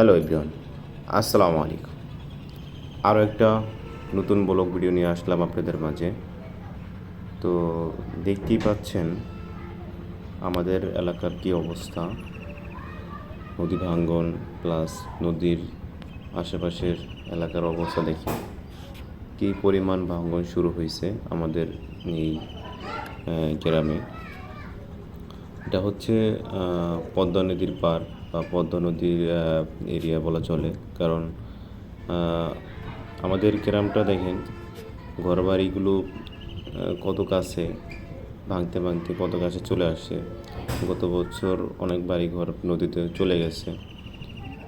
Hello everyone, আসসালামু আলাইকুম। আরও একটা নতুন ব্লগ ভিডিও নিয়ে আসলাম আপনাদের মাঝে। তো দেখতেই পাচ্ছেন আমাদের এলাকার কী অবস্থা, নদী ভাঙ্গন প্লাস নদীর আশেপাশের এলাকার অবস্থা দেখি কী পরিমাণ ভাঙ্গন শুরু হয়েছে আমাদের এই গ্রামে। এটা হচ্ছে পদ্মা নদীর পার বা পদ্মা নদীর এরিয়া বলা চলে। কারণ আমাদের গ্রামটা দেখেন, ঘরবাড়িগুলো কত কাছে, ভাঙতে ভাঙতে কত কাছে চলে আসছে। গত বছর অনেক বাড়িঘর নদীতে চলে গেছে।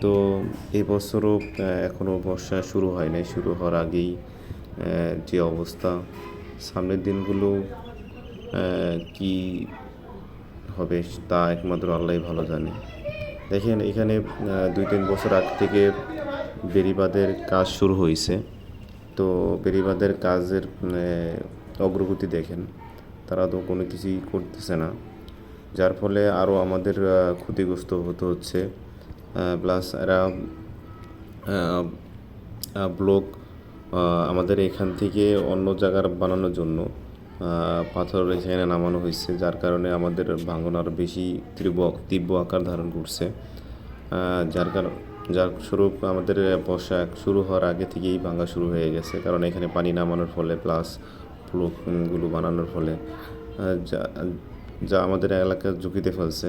তো এই বছরও এখনও বর্ষা শুরু হয় নাই। শুরু হওয়ার আগেই যে অবস্থা, সামনের দিনগুলো কি হবে তা একমাত্র আল্লাহই ভালো জানে। দেখেন এখানে 2-3 বছর আগ থেকে বেড়িবাঁধের কাজ শুরু হয়েছে। তো বেড়িবাঁধের কাজের অগ্রগতি দেখেন, তারা তো কোনো কিছুই করতেছে না, যার ফলে আরও আমাদের ক্ষতিগ্রস্ত হতে হচ্ছে। প্লাস এরা ব্লক আমাদের এখান থেকে অন্য জায়গার বানানোর জন্য পাথর এখানে নামানো হয়েছে, যার কারণে আমাদের ভাঙন আরও বেশি তীব্র আকার ধারণ করছে। যার স্বরূপ আমাদের বর্ষা শুরু হওয়ার আগে থেকেই ভাঙা শুরু হয়ে গেছে। কারণ এখানে পানি নামানোর ফলে প্লাস ব্লকগুলো বানানোর ফলে যা যা আমাদের এলাকার ঝুঁকিতে ফেলছে।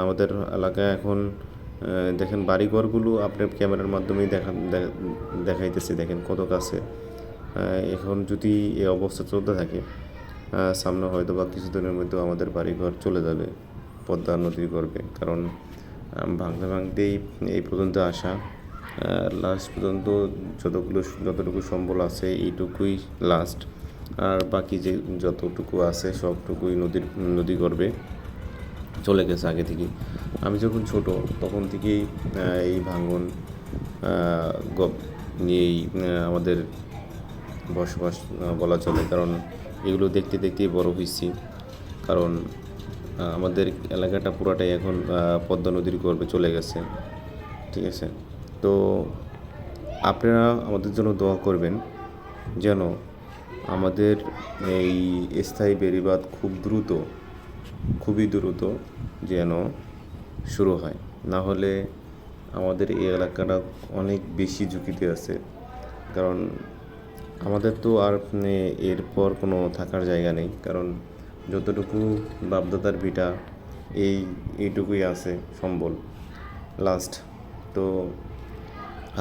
আমাদের এলাকায় এখন দেখেন বাড়িঘরগুলো আপনার ক্যামেরার মাধ্যমেই দেখাইতেছে, দেখেন কত কাছে। এখন যদি এই অবস্থা চলতে থাকে, সামনে হয়তো বা কিছুদিনের মধ্যেও আমাদের বাড়িঘর চলে যাবে পদ্মা নদীর গর্ভে। কারণ ভাঙতে ভাঙতেই এই পর্যন্ত আসা, লাস্ট পর্যন্ত যতটুকু সম্বল আছে এইটুকুই লাস্ট, আর বাকি যে যতটুকু আছে সবটুকুই নদী গর্ভে চলে গেছে আগে থেকেই। আমি যখন ছোট তখন থেকেই এই ভাঙন নিয়েই আমাদের বসবাস বলা চলে। কারণ এগুলো দেখতে দেখতেই বড় হয়েছি। কারণ আমাদের এলাকাটা পুরাটাই এখন পদ্মা নদীর গর্ভে চলে গেছে, ঠিক আছে। তো আপনারা আমাদের জন্য দোয়া করবেন যেন আমাদের এই স্থায়ী বেড়িবাঁধ খুবই দ্রুত যেন শুরু হয়, না হলে আমাদের এই এলাকাটা অনেক বেশি ঝুঁকিতে আছে। কারণ আমাদের তো আর এরপর কোনো থাকার জায়গা নেই। কারণ যতটুকু বাপদাদার ভিটা এইটুকুই আছে সম্বল লাস্ট। তো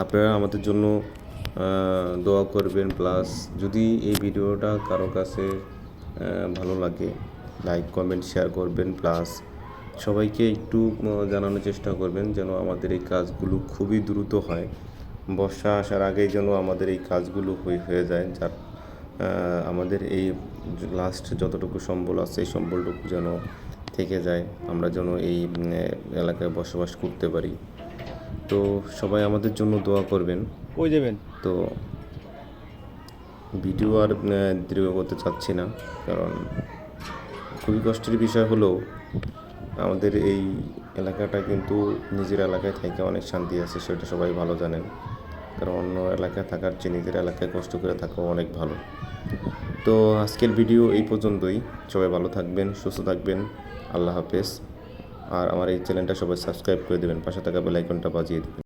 আপনারা আমাদের জন্য দোয়া করবেন। প্লাস যদি এই ভিডিওটা কারো কাছে ভালো লাগে, লাইক কমেন্ট শেয়ার করবেন। প্লাস সবাইকে একটু জানানোর চেষ্টা করবেন যেন আমাদের এই কাজগুলো খুবই দ্রুত হয়। বর্ষা আসার আগেই যেন আমাদের এই কাজগুলো হয়ে যায়, যার আমাদের এই লাস্ট যতটুকু সম্বল আছে এই সম্বলটুকু যেন থেকে যায়, আমরা যেন এই এলাকায় বসবাস করতে পারি। তো সবাই আমাদের জন্য দোয়া করবেন। তো ভিডিও আর দীর্ঘ করতে চাচ্ছি না, কারণ খুবই কষ্টের বিষয় হলেও আমাদের এই এলাকাটা কিন্তু নিজের এলাকায় থেকে অনেক শান্তি আছে, সেটা সবাই ভালো জানেন। কারণ অন্য এলাকায় থাকার চেয়ে নিজের এলাকায় কষ্ট করে থাকাও অনেক ভালো। তো আজকের ভিডিও এই পর্যন্তই। সবাই ভালো থাকবেন, সুস্থ থাকবেন। আল্লাহ হাফেজ। আর আমার এই চ্যানেলটা সবাই সাবস্ক্রাইব করে দেবেন, পাশে থাকা বেল আইকনটা বাজিয়ে দেবেন।